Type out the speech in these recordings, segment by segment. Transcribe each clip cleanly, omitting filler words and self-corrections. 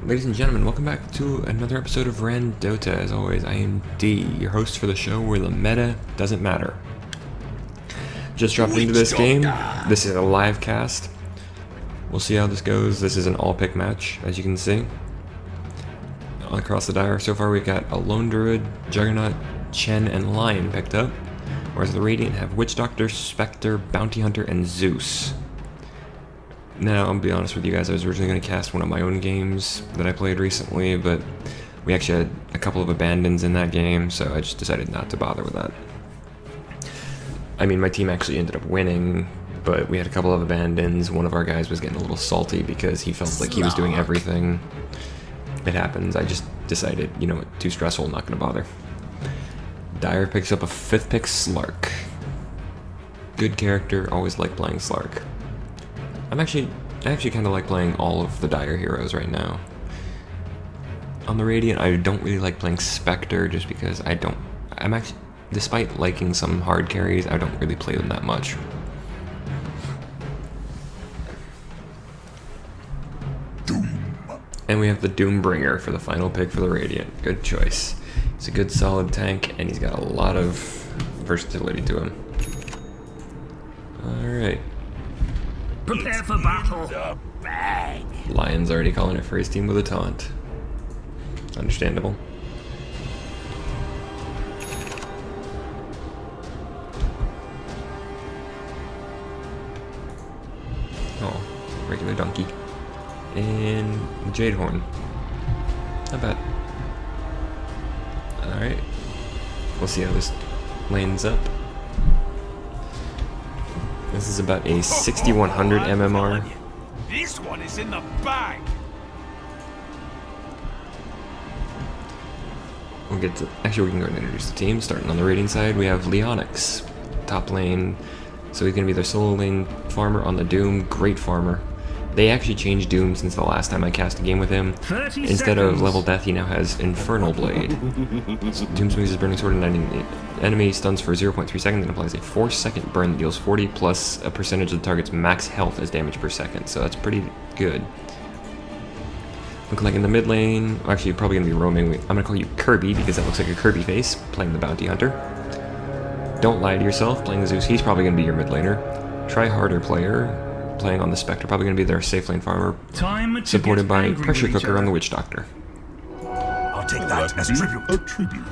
Ladies and gentlemen, welcome back to another episode of Randota. As always, I am D, your host for the show where the meta doesn't matter. Just dropped into this game. This is a live cast. We'll see how this goes. This is an all-pick match, as you can see. All across the dire, so far we've got a Lone Druid, Juggernaut, Chen, and Lion picked up. Whereas the Radiant have Witch Doctor, Spectre, Bounty Hunter, and Zeus. Now, I'll be honest with you guys, I was originally going to cast one of my own games that I played recently, but we actually had a couple of abandons in that game, so I just decided not to bother with that. I mean, my team actually ended up winning, but we had a couple of abandons. One of our guys was getting a little salty because he felt like he was doing everything. It happens. I just decided, you know what, too stressful, not going to bother. Dire picks up a 5th pick Slark. Good character, always like playing Slark. I actually kind of like playing all of the Dire heroes right now. On the Radiant, I don't really like playing Spectre just because despite liking some hard carries, I don't really play them that much. And we have the Doombringer for the final pick for the Radiant. Good choice. He's a good solid tank, and he's got a lot of versatility to him. Alright. Prepare for battle. Lion's already calling it for his team with a taunt. Understandable. Oh, regular donkey. And the Jade Horn. Not bad. Alright. We'll see how this lanes up. This is about a 6100 MMR. This one is in the bag. We'll get to. Actually, we can go ahead and introduce the team. Starting on the rating side, we have Leonix, top lane. So he's going to be their solo lane farmer on the Doom. Great farmer. They actually changed Doom since the last time I cast a game with him. Instead of Level Death, he now has Infernal Blade. So Doom swings his Burning Sword and enemy stuns for 0.3 seconds and applies a 4-second burn that deals 40 plus a percentage of the target's max health as damage per second. So that's pretty good. Looking like in the mid lane, actually you're probably going to be roaming. I'm going to call you Kirby because that looks like a Kirby face, playing the Bounty Hunter. Don't lie to yourself, playing Zeus. He's probably going to be your mid laner. Try harder player. Playing on the Spectre, probably going to be their safe lane farmer, supported by Pressure Cooker on the Witch Doctor. I'll take that as tribute.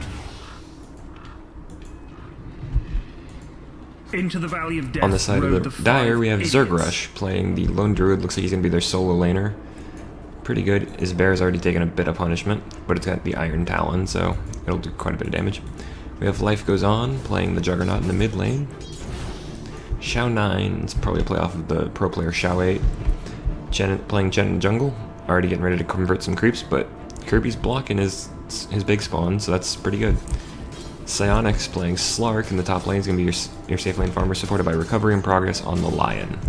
Into the Valley of Death. On the side of the Dire, we have Zergrush playing the Lone Druid. Looks like he's going to be their solo laner. Pretty good. His bear's already taken a bit of punishment, but it's got the Iron Talon, so it'll do quite a bit of damage. We have Life Goes On playing the Juggernaut in the mid lane. Xiao 9 is probably a play off of the pro player Xiao 8. Playing Chen in the jungle, already getting ready to convert some creeps, but Kirby's blocking his big spawn, so that's pretty good. Psionics playing Slark in the top lane is going to be your safe lane farmer, supported by Recovery in Progress on the Lion.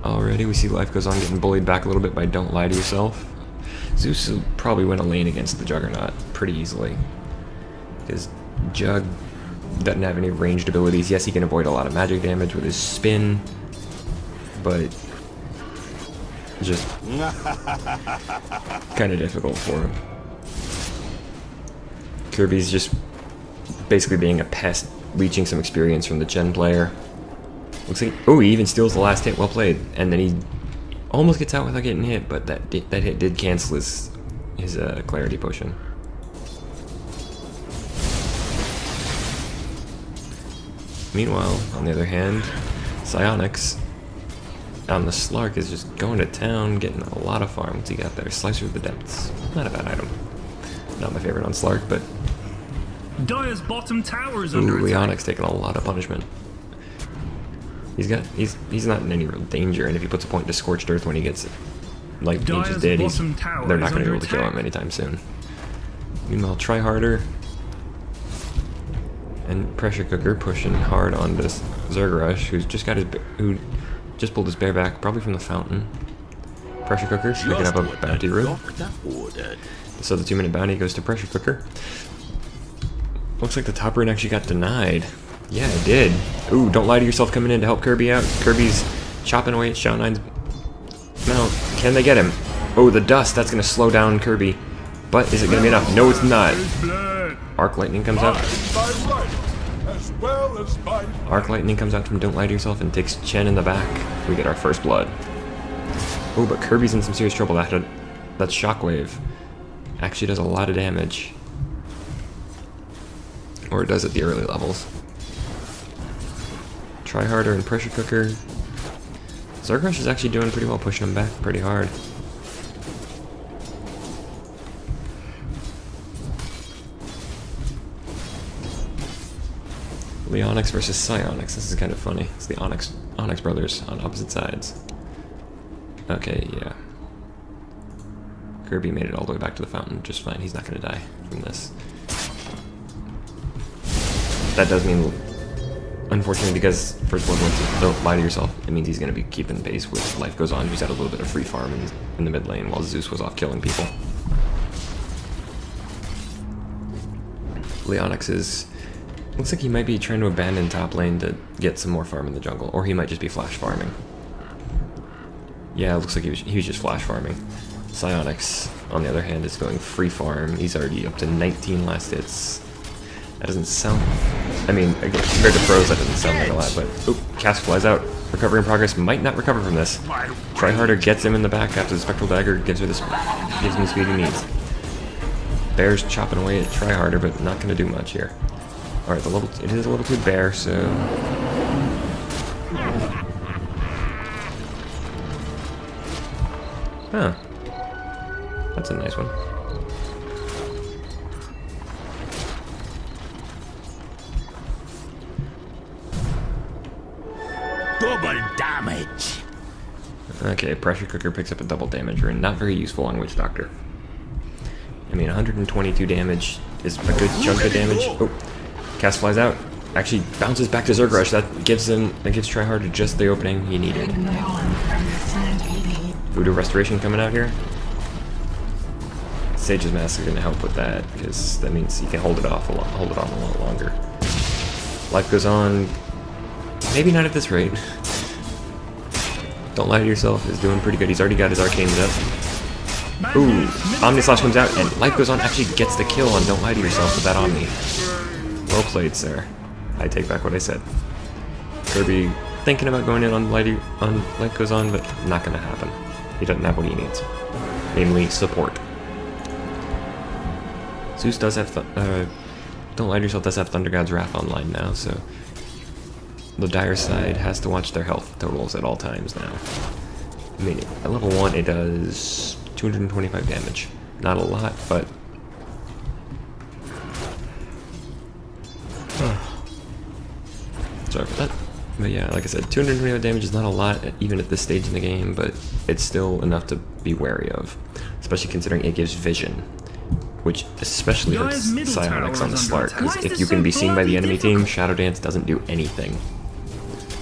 Already, we see Life Goes On getting bullied back a little bit by Don't Lie to Yourself. Zeus will probably win a lane against the Juggernaut pretty easily. Because Jug doesn't have any ranged abilities. Yes, he can avoid a lot of magic damage with his spin, but just kind of difficult for him. Kirby's just basically being a pest, leeching some experience from the Chen player. Looks like, oh, he even steals the last hit. Well played. And then he almost gets out without getting hit, but that hit did cancel his clarity potion. Meanwhile, on the other hand, Psionics on the Slark is just going to town, getting a lot of farm. What's he got there? Slicer of the Depths. Not a bad item. Not my favorite on Slark, but... Dire's bottom tower is under attack. Leonix taking a lot of punishment. He's not in any real danger, and if he puts a point to Scorched Earth when he gets it, like he just did, they're not going to be able to kill him anytime soon. Meanwhile, Try Harder and Pressure Cooker pushing hard on this Zergrush, who just pulled his bear back, probably from the fountain. Pressure Cooker picking up a bounty room. So the 2-minute bounty goes to Pressure Cooker. Looks like the top rune actually got denied. Yeah, it did. Ooh, don't lie to yourself coming in to help Kirby out. Kirby's chopping away at Shao Nine's mount. Can they get him? Oh, the dust. That's going to slow down Kirby. But is it going to be enough? No, it's not. Arc Lightning comes out. Arc Lightning comes out from Don't Lie to Yourself and takes Chen in the back. We get our first blood. Oh, but Kirby's in some serious trouble. That Shockwave actually does a lot of damage. Or it does at the early levels. Try Harder and Pressure Cooker. Zergrush is actually doing pretty well, pushing him back pretty hard. Leonix versus Psyonix. This is kind of funny. It's the Onyx brothers on opposite sides. Okay, yeah. Kirby made it all the way back to the fountain just fine. He's not going to die from this. That does mean, unfortunately, because First Blood went to Don't Lie to Yourself, it means he's going to be keeping pace with Life Goes On, who's had a little bit of free farm in the mid lane while Zeus was off killing people. Leonix is... looks like he might be trying to abandon top lane to get some more farm in the jungle, or he might just be flash farming. Yeah, it looks like he was just flash farming. Psyonix, on the other hand, is going free farm. He's already up to 19 last hits. That doesn't sound... I mean, again, compared to pros, that doesn't sound like a lot, but... oop, Cask flies out. Recovery in progress, might not recover from this. Try Harder gets him in the back after the Spectral Dagger gives him the speed he needs. Bear's chopping away at Try Harder, but not going to do much here. Alright, it is a little too bare, so... huh. That's a nice one. Double damage! Okay, Pressure Cooker picks up a double damage rune. Not very useful on Witch Doctor. I mean, 122 damage is a good chunk of damage. Oh, Cast flies out. Actually bounces back to Zergrush. That gives Try Harder just the opening he needed. Voodoo Restoration coming out here. Sage's Mask is going to help with that, because that means he can hold it off a lot longer. Life Goes On. Maybe not at this rate. Don't Lie to Yourself is doing pretty good. He's already got his arcanes up. Ooh, Omni Slash comes out, and Life Goes On actually gets the kill on Don't Lie to Yourself with that Omni. Well played, sir. I take back what I said. Kirby thinking about going in on Life Goes On, but not going to happen. He doesn't have what he needs. Namely, support. Zeus does have... Don't Lie to Yourself does have Thunder God's Wrath online now, so... the dire side has to watch their health totals at all times now. I mean, at level 1 it does 225 damage. Not a lot, but... sorry for that. But yeah, like I said, 225 damage is not a lot even at this stage in the game, but it's still enough to be wary of. Especially considering it gives vision, which especially hurts Psyonix on the start, because if you can be seen by the enemy team, Shadow Dance doesn't do anything.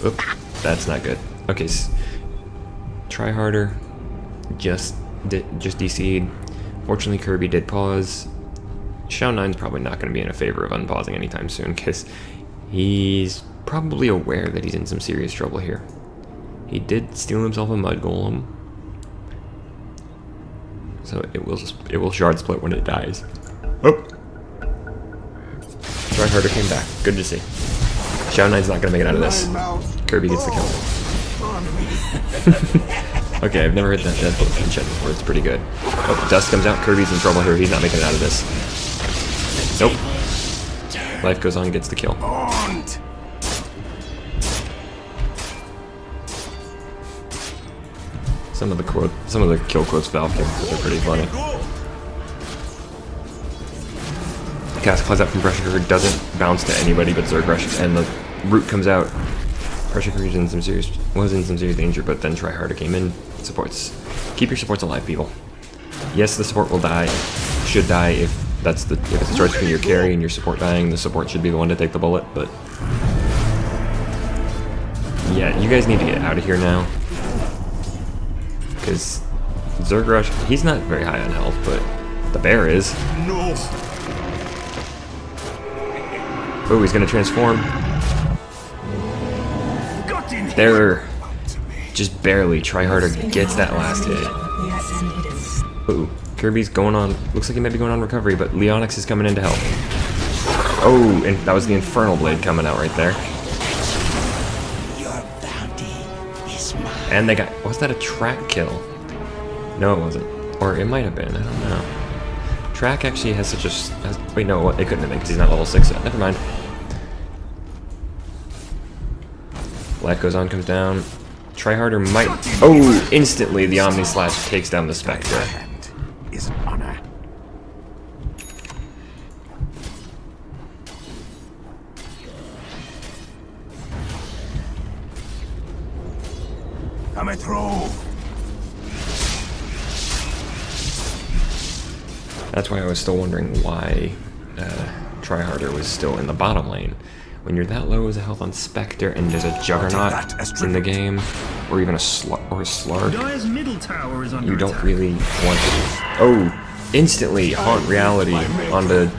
Oop, that's not good. Okay, Try Harder just DC'd. Fortunately, Kirby did pause. Shao Nine's probably not going to be in a favor of unpausing anytime soon, because he's probably aware that he's in some serious trouble here. He did steal himself a Mud Golem, so it will shard split when it dies. Oh! Try Harder came back. Good to see. Shao Nine's not gonna make it out of this. Kirby gets the kill. Okay, I've never heard that enchant before. It's pretty good. Oh, Dust comes out. Kirby's in trouble here. He's not making it out of this. Nope. Life Goes On, gets the kill. Some of the kill quotes Val gives are pretty funny. Cast flies out from Pressure Cooker, doesn't bounce to anybody but Zergrush, and the root comes out. Pressure Cooker was in some serious danger, but then Try Harder came in. Supports. Keep your supports alive, people. Yes, the support will die. Should die if it's a choice between your carry and your support dying. The support should be the one to take the bullet, but yeah, you guys need to get out of here now. Because Zergrush, he's not very high on health, but the bear is. No. Oh, he's gonna transform. There. just barely. Tryharder gets that last hit. Ooh, Kirby's going on. Looks like he might be going on recovery, but Leonix is coming in to help. Oh, and that was the Infernal Blade coming out right there. Your bounty is mine. And they got. Was that a track kill? No, it wasn't. Or it might have been. I don't know. Track actually has such a. Wait, no, it couldn't have been because he's not level 6 yet. Never mind. Life goes on, comes down. Tryharder might. Oh, instantly the Omni Slash takes down the Spectre. Is honor. Come through. That's why I was still wondering why Tryharder was still in the bottom lane. When you're that low as a health on Spectre and there's a Juggernaut in the game, or even a Slark, Dire's middle tower is under you don't attack. really want to. Oh, instantly Haunt Reality onto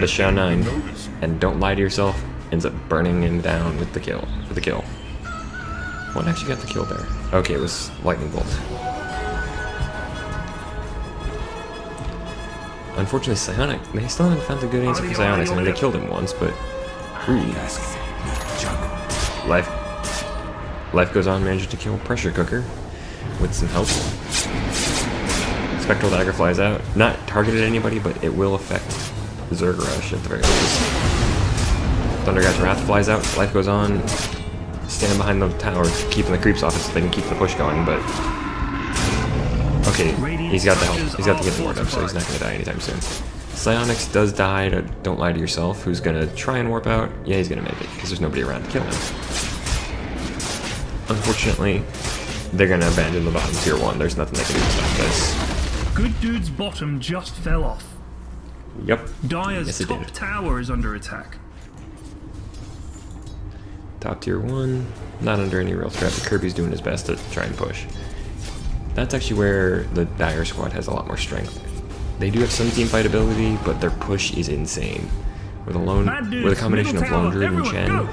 Shao 9, and Don't Lie to Yourself ends up burning him down with the kill. For the kill. What actually got the kill there? Okay, it was Lightning Bolt. Unfortunately, Psionic, they still haven't found a good answer for Psionics. I mean, they killed him once, but... Ooh. Life goes on, manages to kill Pressure Cooker with some help. Spectral Dagger flies out. Not targeted at anybody, but it will affect Zergrush at the very least. Thundergat's Wrath flies out. Life goes on, standing behind the tower, keeping the creeps off it so they can keep the push going, but... Okay, he's got the help. He's got the hit ward up, so he's not going to die anytime soon. Psionics does die to Don't Lie to Yourself, who's going to try and warp out. Yeah, he's going to make it, because there's nobody around to kill him. Unfortunately, they're going to abandon the bottom tier 1. There's nothing they can do to stop this. Good Dude's bottom just fell off. Yep. Dire's Yes, it top did. tower is under attack. Top tier 1, not under any real threat, but Kirby's doing his best to try and push. That's actually where the Dire Squad has a lot more strength. They do have some team fight ability, but their push is insane. With a combination of Lone Druid and Chen,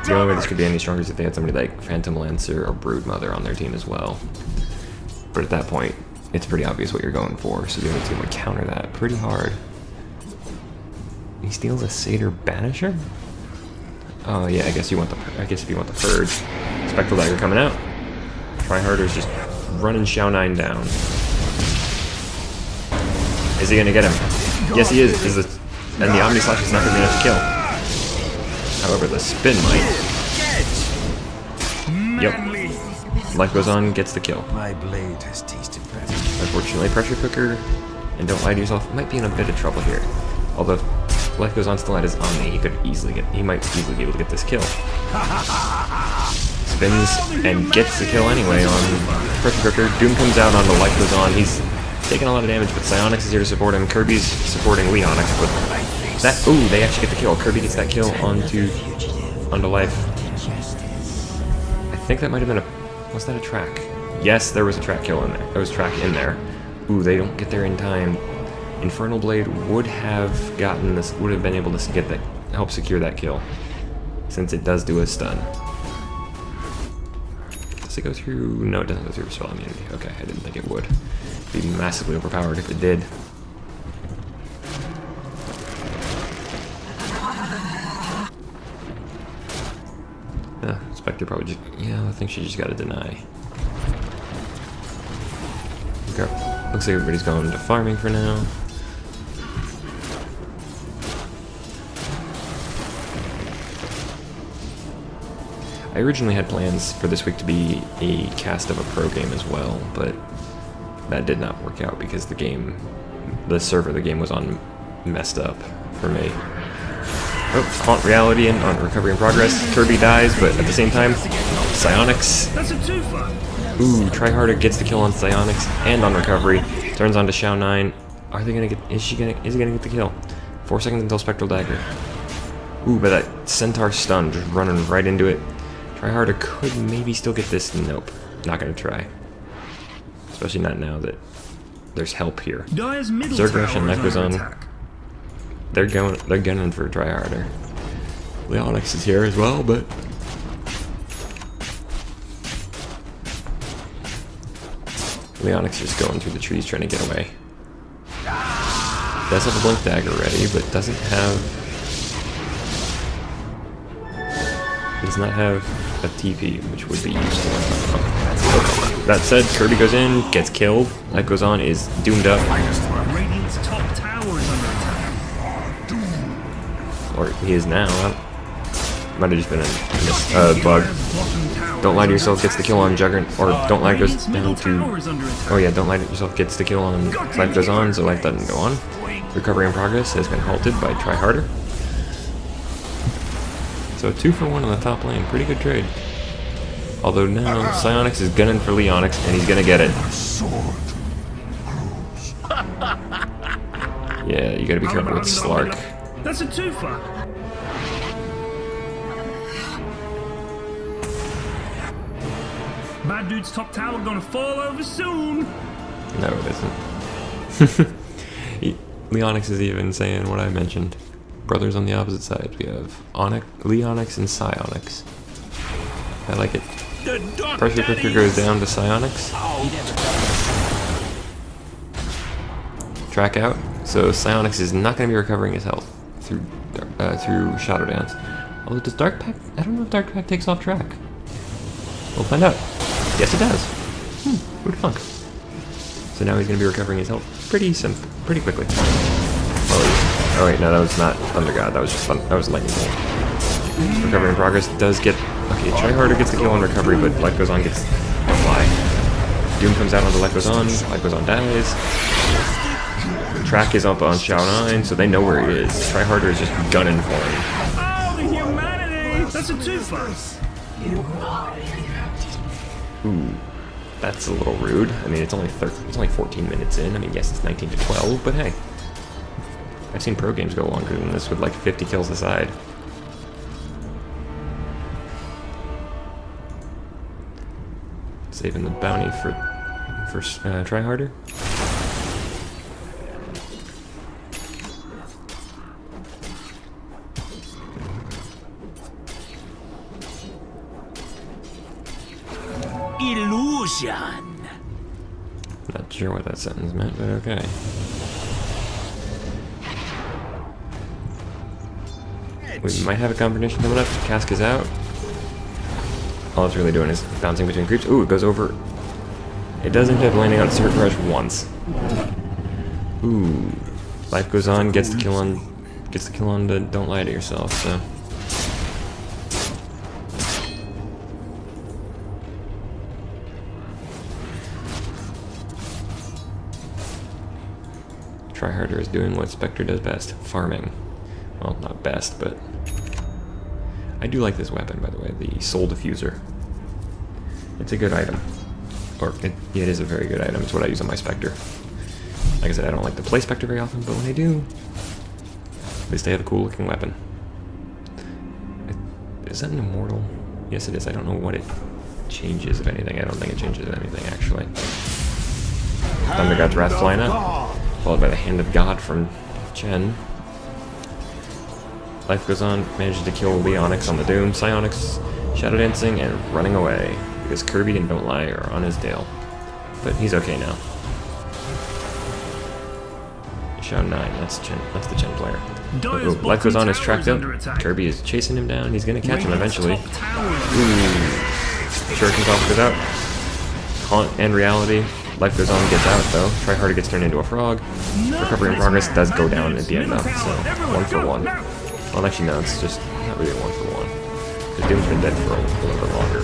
the only way this could be any stronger is if they had somebody like Phantom Lancer or Broodmother on their team as well. But at that point, it's pretty obvious what you're going for, so the other team would counter that pretty hard. He steals a Satyr Banisher? Oh yeah, I guess if you want the Purge. Spectral Dagger coming out. Tryharder's just running Shao 9 down. Is he gonna get him? Yes, he is. And the Omni Slash is not gonna be enough to kill. However, the spin might. Yep. Life goes on, gets the kill. My blade has tasted better. Unfortunately, Pressure Cooker and Don't Lie to Yourself might be in a bit of trouble here. Although Life goes on still at his Omni, he might easily be able to get this kill. Spins and gets the kill anyway on Pressure Cooker. Doom comes out onto Life goes on. He's taking a lot of damage, but Psionics is here to support him. Kirby's supporting Leonix, but that they actually get the kill. Kirby gets that kill onto Life. I think that might have been was that a track? Yes, there was a track kill in there. There was track in there. Ooh, they don't get there in time. Infernal Blade would have been able to get that, help secure that kill, since it does do a stun. Does it go through? No, it doesn't go through spell immunity. Okay, I didn't think it would. It'd be massively overpowered if it did. Spectre probably just, yeah, I think she just got to deny. Okay. Looks like everybody's going to farming for now. I originally had plans for this week to be a cast of a pro game as well, but that did not work out because the server the game was on messed up for me. Oh, Haunt Reality and on Recovery in Progress. Kirby dies, but at the same time, Psionics. That's a twofer. Ooh, Tryharder gets the kill on Psionics and on Recovery. Turns on to Shao 9. Are they gonna get? Is he gonna get the kill? 4 seconds until Spectral Dagger. Ooh, but that Centaur stun just running right into it. Tryharder could maybe still get this. Nope, not gonna try. Especially not now that there's help here. Dire's middle Zergrush and tower is Neck goes under on. attack. They're gunning for Tryharder. Leonix is here as well, but Leonix just going through the trees trying to get away. Does have a blink dagger ready, but does not have a TP, which would be useful. Okay. That said, Kirby goes in, gets killed. Life goes on, is doomed up. Radiant's top tower is under attack. Or he is now. Might have just been a bug. Don't lie to yourself gets the kill on Juggernaut, or don't lie goes down to... Oh yeah, don't lie to yourself gets the kill on Life goes on, so Life doesn't go on. Recovery in progress has been halted by Try Harder. So 2 for 1 on the top lane, pretty good trade. Although now Psyonix is gunning for Leonix, and he's gonna get it. Yeah, you gotta be careful with Slark. That's a twofer. Bad dude's top tower gonna fall over soon. No, it isn't. Leonix is even saying what I mentioned. Brothers on the opposite side. We have Leonix and Psyonix. I like it. Pressure cooker goes down to Psyonix. Track out. So Psyonix is not going to be recovering his health through Shadow Dance. Although does Dark Pact? I don't know if Dark Pact takes off track. We'll find out. Yes, it does. Who'd thunk? So now he's going to be recovering his health pretty quickly. Oh wait, no, that was not Thunder God. That was just that was Lightning Bolt. Recovery in progress does get... Okay, Try Harder gets the kill on recovery, but Life Goes On gets... Don't lie. Doom comes out onto Life Goes On. Life Goes On dies. Track is up on Shao 9, so they know where he is. Try Harder is just gunning for him. Oh, the humanity! That's a twofer. Ooh, that's a little rude. I mean, it's only 14 minutes in. I mean, yes, it's 19 to 12, but hey. I've seen pro games go longer than this with like 50 kills aside. Saving the bounty for Try Harder. Illusion. Not sure what that sentence meant, but okay. We might have a combination coming up. Cask is out. All it's really doing is bouncing between creeps. Ooh, it goes over. It does end up landing on Circuit Rush once. Ooh. Life Goes On, gets the kill on the Don't Lie to Yourself, so. Try Harder is doing what Spectre does best, farming. Well, not best, but I do like this weapon, by the way, the Soul Diffuser. It's a good item. Or, it is a very good item. It's what I use on my Spectre. Like I said, I don't like to play Spectre very often, but when I do, at least they have a cool looking weapon. Is that an immortal? Yes, it is. I don't know what it changes, if anything. I don't think it changes anything, actually. Thunder God's Wrath flying up, followed by the Hand of God from Chen. Life Goes On, manages to kill Leonix on the Doom. Psyonix Shadow Dancing and running away because Kirby and Don't Lie are on his tail. But he's okay now. Shao 9, that's the Chen player. Life Goes On is tracked up. Kirby is chasing him down. He's gonna catch him eventually. Ooh. Shuriken Toss goes out. Haunt and Reality. Life Goes On gets out though. Try Harder gets turned into a frog. Recovery in progress does go down at the end though, so 1 for 1. Well, actually, no, it's just not really 1 for 1. Because Doom's been dead for a little bit longer.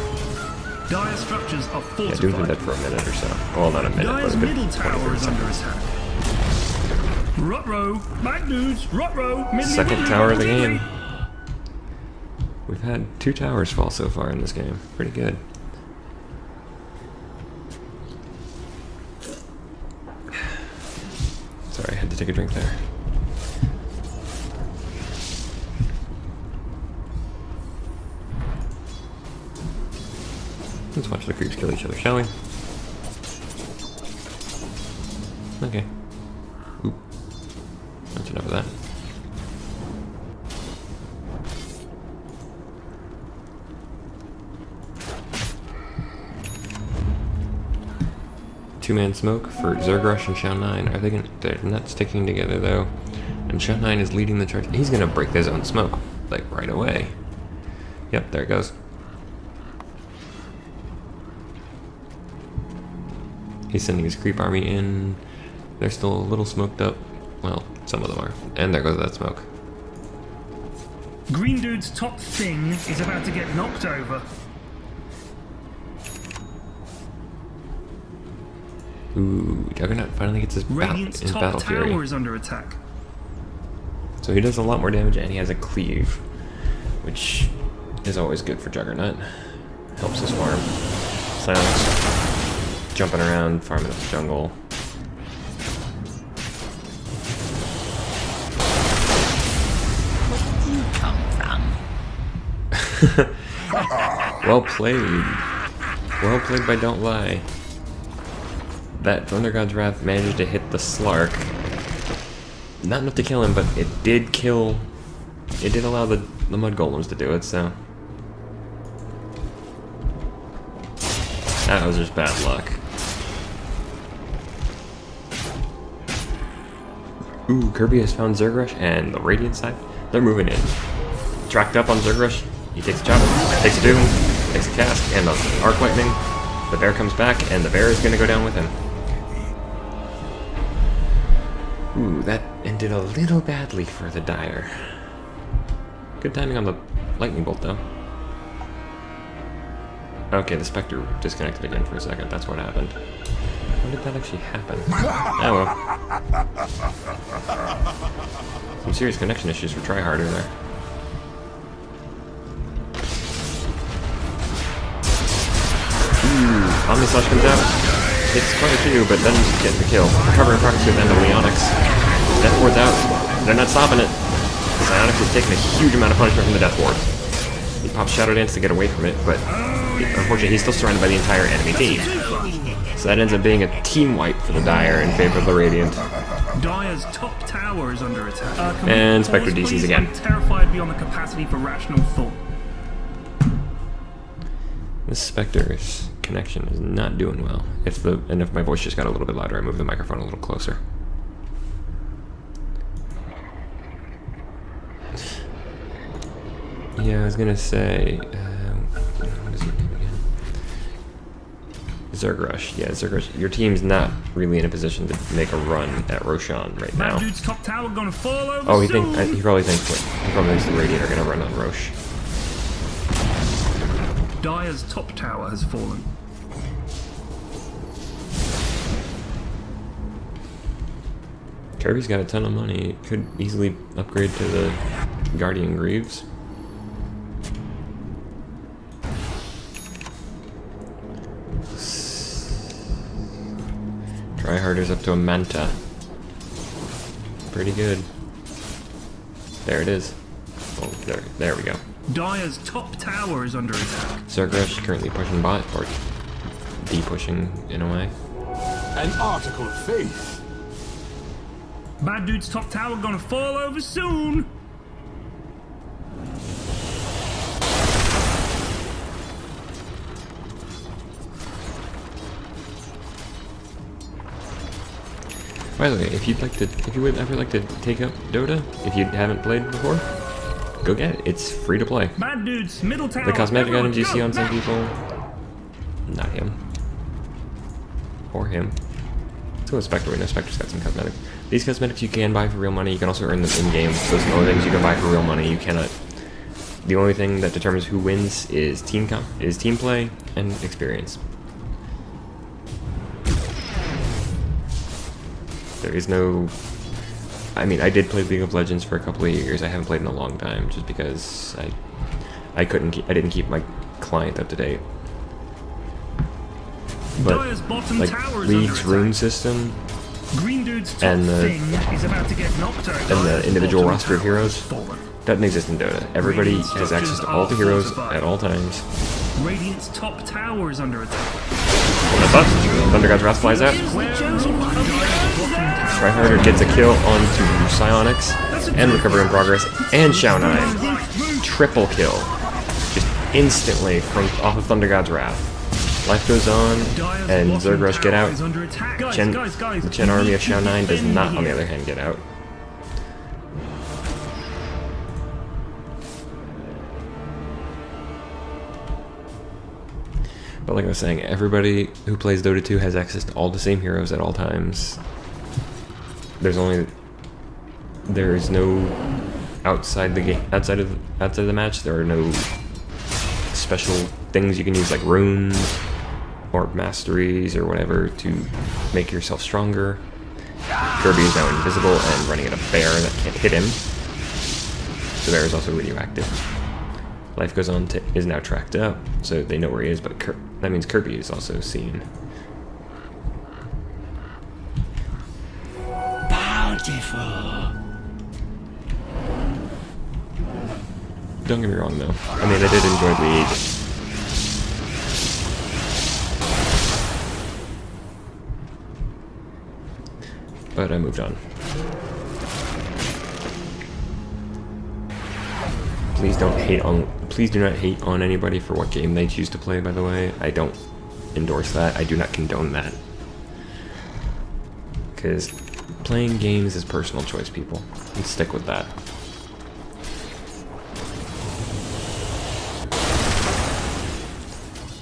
Dire structures are fortified. Yeah, Doom's been dead for a minute or so. Well, not a minute, but a bit. Middle tower is under attack. Rot-row, back dudes, rot-row, Second tower of the game. We've had 2 towers fall so far in this game. Pretty good. Sorry, I had to take a drink there. Let's watch the creeps kill each other, shall we? Okay. Oop. That's enough of that. two-man smoke for Zergrush and Shao 9. Are they gonna? They're not sticking together though. And Shao 9 is leading the charge. He's gonna break his own smoke like right away. Yep, there it goes. He's sending his creep army in. They're still a little smoked up. Well, some of them are. And there goes that smoke. Green dude's top thing is about to get knocked over. Ooh, Juggernaut finally gets his Radiant's top battle tower fury. is under attack. So he does a lot more damage and he has a cleave, which is always good for Juggernaut. Helps us farm. Silence. Jumping around, farming up the jungle. Where do you come from? Well played. Well played by Don't Lie. That Thunder God's Wrath managed to hit the Slark. Not enough to kill him, but it did kill... It did allow the Mud Golems to do it, so... That was just bad luck. Ooh, Kirby has found Zergrush and the Radiant side. They're moving in. Tracked up on Zergrush. He takes a chop, takes a doom, takes a cast, and the Arc Lightning. The bear comes back, and the bear is going to go down with him. Ooh, that ended a little badly for the Dire. Good timing on the lightning bolt, though. Okay, the Spectre disconnected again for a second. That's what happened. When did that actually happen? Oh well. Some serious connection issues for Tryharder there. Ooh, Omnislash comes out. Hits quite a few, but doesn't get the kill. Recovering progress with End of Leonix. Death Ward's out. They're not stopping it. Leonix has taken a huge amount of punishment from the Death Ward. He pops Shadow Dance to get away from it, but unfortunately he's still surrounded by the entire enemy team. So that ends up being a team wipe for the Dire in favor of the Radiant. Dire's top tower is under attack. And Spectre DCs again. I'm terrified beyond the capacity for rational thought. This Spectre's connection is not doing well. If my voice just got a little bit louder, I moved the microphone a little closer. Yeah, I was gonna say, what is your name again? Zergrush. Yeah, Zergrush. Your team's not really in a position to make a run at Roshan right now. That dude's top tower gonna fall over Oh, he soon. probably thinks the Radiant are gonna run on Rosh. Dire's top tower has fallen. Kirby's got a ton of money. Could easily upgrade to the Guardian Greaves. Tryharder's up to a Manta. Pretty good. There it is. Oh, there we go. Dire's top tower is under attack. Zergrush currently pushing bot, or de-pushing in a way. An article of faith. Bad dude's top tower gonna fall over soon. By the way, if you would ever like to take up Dota, if you haven't played before, go get it. It's free to play. Bad dude's middle tower. The cosmetic Everyone items you see go on some now. people, not him, or him. Let's go with Spectre. We know Spectre's got some cosmetics. These cosmetics you can buy for real money. You can also earn them in game. So some other things you can buy for real money. You cannot. The only thing that determines who wins is team play and experience. There is no. I mean, I did play League of Legends for a couple of years. I haven't played in a long time, just because I didn't keep my client up to date. But Dire's bottom like tower is League's under rune attack. system Green dude's top and the- thing is about to get knocked out. and the Dire's individual bottom roster of tower heroes has fallen. doesn't exist in Dota. Everybody has access to all the heroes at all times. Radiant's top tower is under attack. That's up. Thunder God's Wrath flies out. Tryharder gets a kill onto Psionics and Recover in Progress and Shao 9. Triple kill. Just instantly from off of Thunder God's Wrath. Life goes on, Dire's and bottom Zerg get tower out. is under attack. Guys, Chen, guys, the Chen army of Shao 9 does defend not, on the here. other hand, get out. But like I was saying, everybody who plays Dota 2 has access to all the same heroes at all times. There's no outside the game, outside of the match. There are no special things you can use like runes or masteries or whatever to make yourself stronger. Kirby is now invisible and running at a bear that can't hit him. The bear is also radioactive. Life Goes On is now tracked up, so they know where he is, but that means Kirby is also seen. Bountiful. Don't get me wrong, though. I mean, I did enjoy League. But I moved on. Please do not hate on anybody for what game they choose to play, by the way. I don't endorse that. I do not condone that. Because playing games is personal choice, people. And stick with that.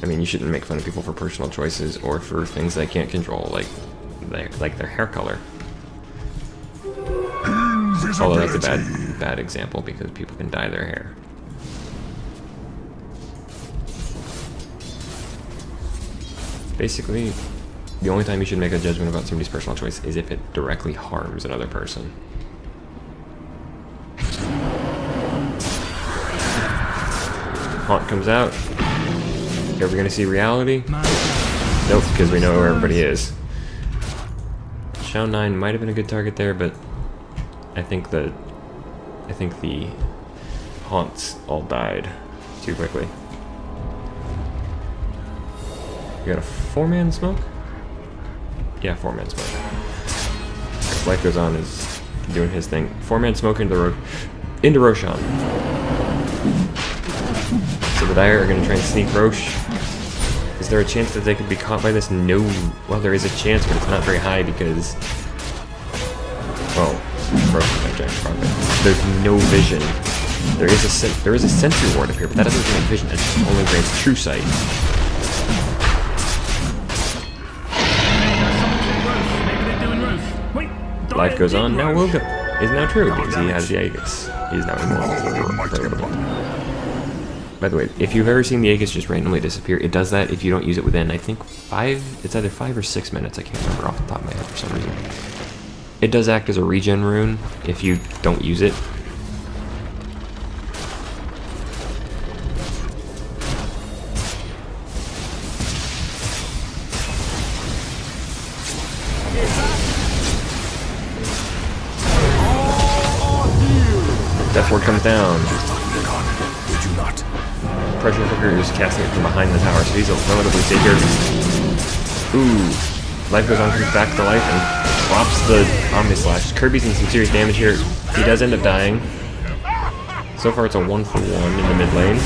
I mean, you shouldn't make fun of people for personal choices or for things they can't control, like their hair color. Although that's a bad example because people can dye their hair. Basically, the only time you should make a judgment about somebody's personal choice is if it directly harms another person. Haunt comes out. Are we gonna see reality? Nope, because we know where everybody is. Shao 9 might have been a good target there, but I think the Haunts all died too quickly. We got a 4-man smoke? Yeah, 4-man smoke. Life Goes On is doing his thing. 4-man smoke into Roshan. So the Dire are going to try and sneak Roche. Is there a chance that they could be caught by this? No. Well, there is a chance, but it's not very high because... Well, Roche is no giant profit. There's no vision. There is a sentry ward up here, but that doesn't grant vision. It only grants true sight. Life Goes On. Now Will is now true because he has the Aegis. He's now immortal for a little while. By the way, if you've ever seen the Aegis just randomly disappear, it does that if you don't use it within, I think, it's either 5 or 6 minutes, I can't remember off the top of my head for some reason. It does act as a regen rune if you don't use it. Death Ward comes down. Pressure Cooker is casting it from behind the tower, so he's relatively safe here. Ooh. Life Goes On comes back to life and drops the Omnislash. Kirby's in some serious damage here. He does end up dying. So far it's a 1-for-1 in the mid lane.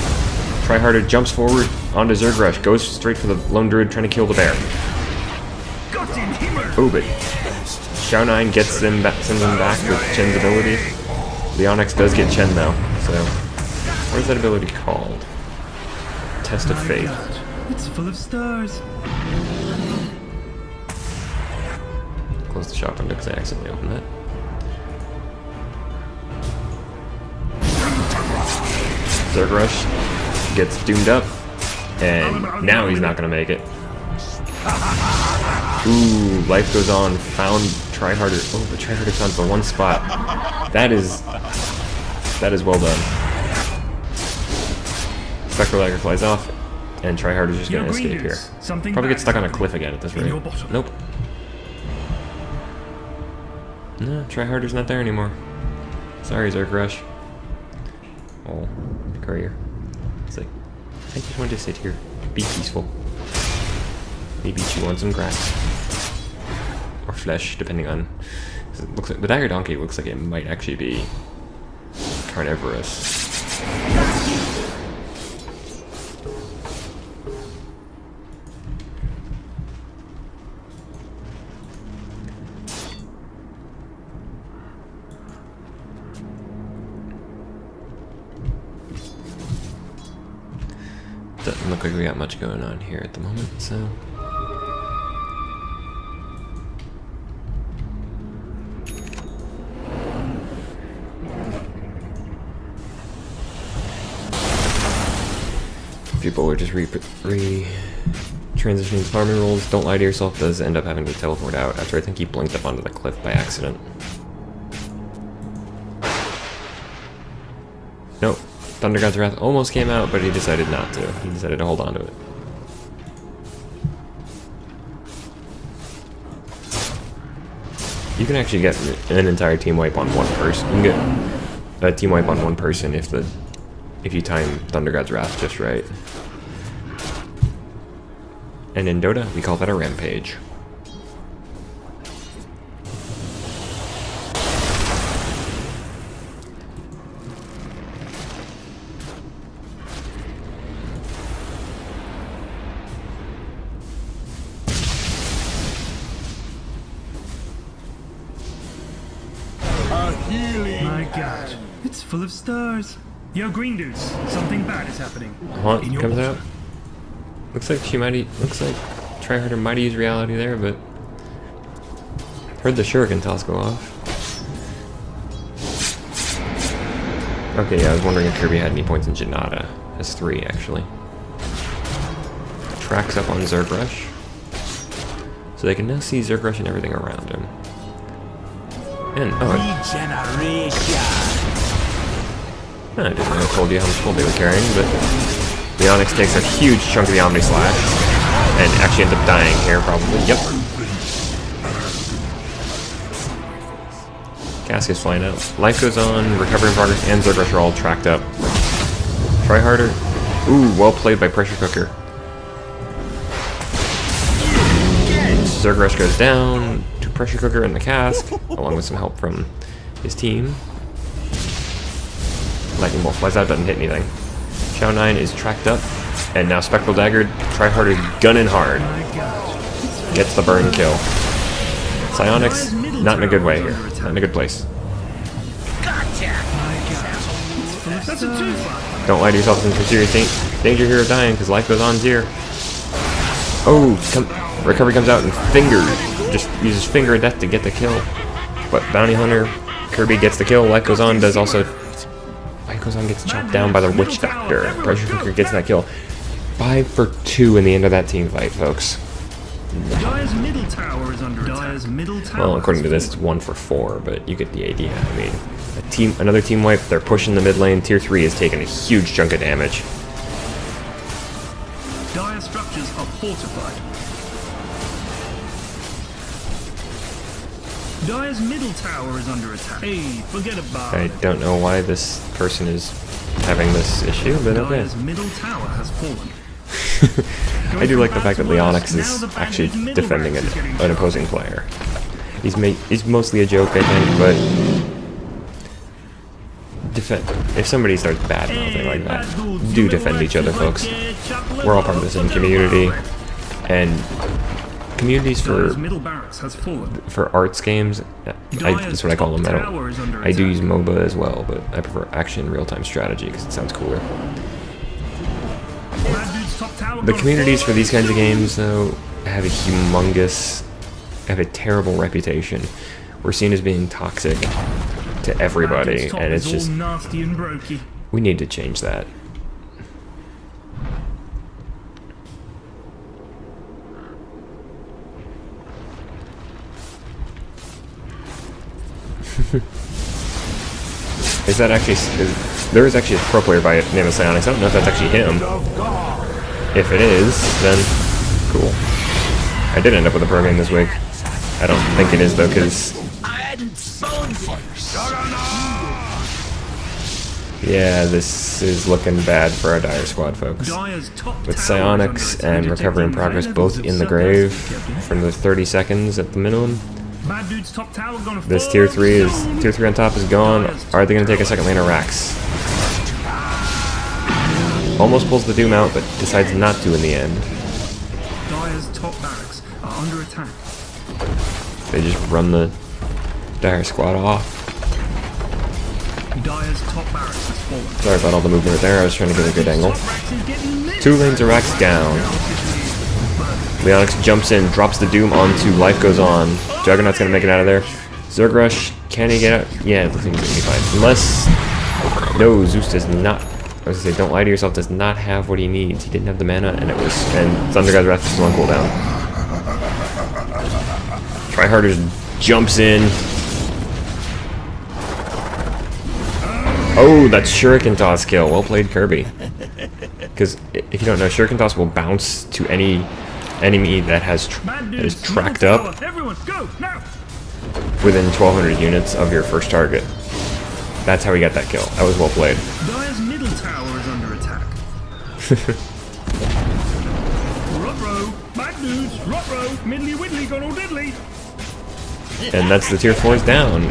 Tryharder jumps forward onto Zerg, goes straight for the Lone Druid trying to kill the bear. Oh, but Shao 9 gets them back, sends them back with Chen's ability. Leonix does get Chen though, so what is that ability called? Test of Faith. It's full of stars. Close the shop window because I accidentally opened that. Zerg Rush gets doomed up, and now he's not gonna make it. Ooh, Life Goes On, found Tryharder. Oh, but Tryharder found the one spot. That is well done. Spectral Dagger flies off, and Tryharder's just gonna escape here. Probably get stuck on a cliff again at this rate. Nope. No, Tryharder's not there anymore. Sorry, Zerg Rush. Oh, courier. It's like, I just wanted to sit here, be peaceful. Maybe chew on some grass. Or flesh, depending on... It looks like, the Dagger Donkey looks like it might actually be carnivorous. like we got much going on here at the moment, so... People are just transitioning farming roles. Don't lie to yourself does end up having to teleport out after I think he blinked up onto the cliff by accident. Nope. Thunder God's Wrath almost came out, but he decided not to. He decided to hold on to it. You can actually get an entire team wipe on one person. You can get a team wipe on one person if you time Thunder God's Wrath just right. And in Dota, we call that a rampage. My God, it's full of stars. Yo, green dudes, something bad is happening. Haunt comes out. Looks like Tryharder might use reality there, but heard the shuriken toss go off. Okay, yeah, I was wondering if Kirby had any points in Janata. Has 3 actually. Tracks up on Zergrush, so they can now see Zergrush and everything around him. And I didn't know I told you how much gold they were carrying, but the Onyx takes a huge chunk of the Omni Slash and actually ends up dying here, probably. Yep. Cask is flying out. Life goes on, recovery in progress, and Zergrush are all tracked up. Try harder. Ooh, well played by Pressure Cooker. Zergrush goes down to Pressure Cooker in the cask, along with some help from his team. Lightning Bolt flies out, doesn't hit anything. Shao 9 is tracked up, and now Spectral Dagger, try harder, gunning hard. Gets the burn kill. Psionics, not in a good way here. Not in a good place. Don't lie to yourself into serious danger here of dying, because life goes on here. Oh, recovery comes out and just uses Finger of Death to get the kill. But Bounty Hunter, Kirby gets the kill, life goes on, does also... Life goes on, gets chopped down by the Witch Doctor. Pressure Cooker gets that kill. 5 for 2 in the end of that team fight, folks. Dire's middle tower is under attack. Well, according to this, it's 1 for 4, but you get the idea. I mean, another team wipe, they're pushing the mid lane. Tier 3 is taking a huge chunk of damage. Dire structures are fortified. Dire's middle tower is under attack. Hey, forget about it. I don't know why this person is having this issue, but okay. Dire's middle tower has fallen. I do like the fact that Leonix is actually defending an opposing player. He's mostly a joke, I think, but if somebody starts bad-mouthing like that, do defend each other, folks. We're all part of the same community, and communities for arts games, that's what I call them. I do use MOBA as well, but I prefer action real-time strategy because it sounds cooler. The communities for these kinds of games, though, have a terrible reputation. We're seen as being toxic to everybody, and it's just... We need to change that. There is actually a pro player by the name of Psionics. I don't know if that's actually him. If it is, then cool. I did end up with a pro game this week. I don't think it is though, because yeah, this is looking bad for our Dire squad, folks. With Psionics and Recovery in Progress both in the grave for the 30 seconds at the minimum. This tier 3 on top is gone. Are they going to take a second laner Rax? Almost pulls the Doom out, but decides not to in the end. Dire's top barracks are under attack. They just run the Dire squad off. Dire's top barracks has fallen. Sorry about all the movement there, I was trying to get a good angle. Top barracks is getting lit. 2 lanes of racks down. Leonix jumps in, drops the Doom onto Life Goes On. Juggernaut's gonna make it out of there. Zerg Rush, can he get out? Yeah, it looks like he's gonna be fine. Unless... No, Zeus does not... I was gonna say, don't lie to yourself, does not have what he needs. He didn't have the mana, and it was... And Thunder God's Wrath is still on cooldown. Tryharder jumps in. Oh, that's Shuriken Toss kill. Well played, Kirby. Because if you don't know, Shuriken Toss will bounce to any enemy that is tracked up Everyone, go now! within 1,200 units of your first target. That's how he got that kill. That was well played. Dire's middle tower is under attack. Ruh-roh, bad dudes, ruh-roh, middly widdly, gone all diddly. And that's the tier 4's down.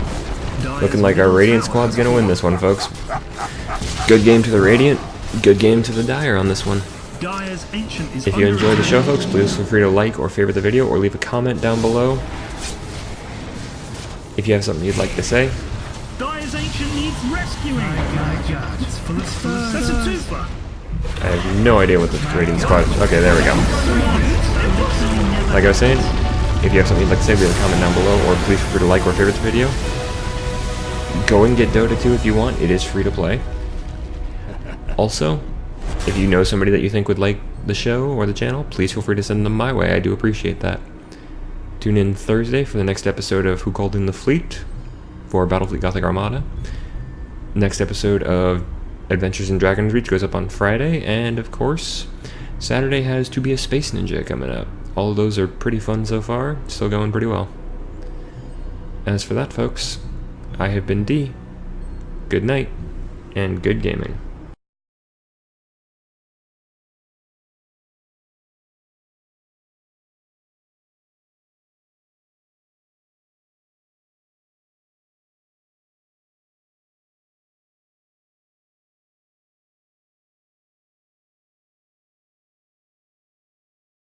Looking like our Radiant squad's gonna win this one, folks. Good game to the Radiant, good game to the Dire on this one. Dire's ancient is If you under enjoyed the attack. show, folks, please feel free to like or favorite the video or leave a comment down below. If you have something you'd like to say. Dire's ancient needs rescuing. It's full of stars. That's a twofer. I have no idea what the Radiant squad is. Okay, there we go. Like I was saying, if you have something you'd like to say, leave a comment down below, or please feel free to like or favorite the video. Go and get Dota 2 if you want. It is free to play. Also, if you know somebody that you think would like the show or the channel, please feel free to send them my way. I do appreciate that. Tune in Thursday for the next episode of Who Called in the Fleet for Battlefleet Gothic Armada. Next episode of Adventures in Dragon's Reach goes up on Friday, and of course, Saturday has To Be a Space Ninja coming up. All of those are pretty fun so far, still going pretty well. As for that, folks, I have been D. Good night, and good gaming.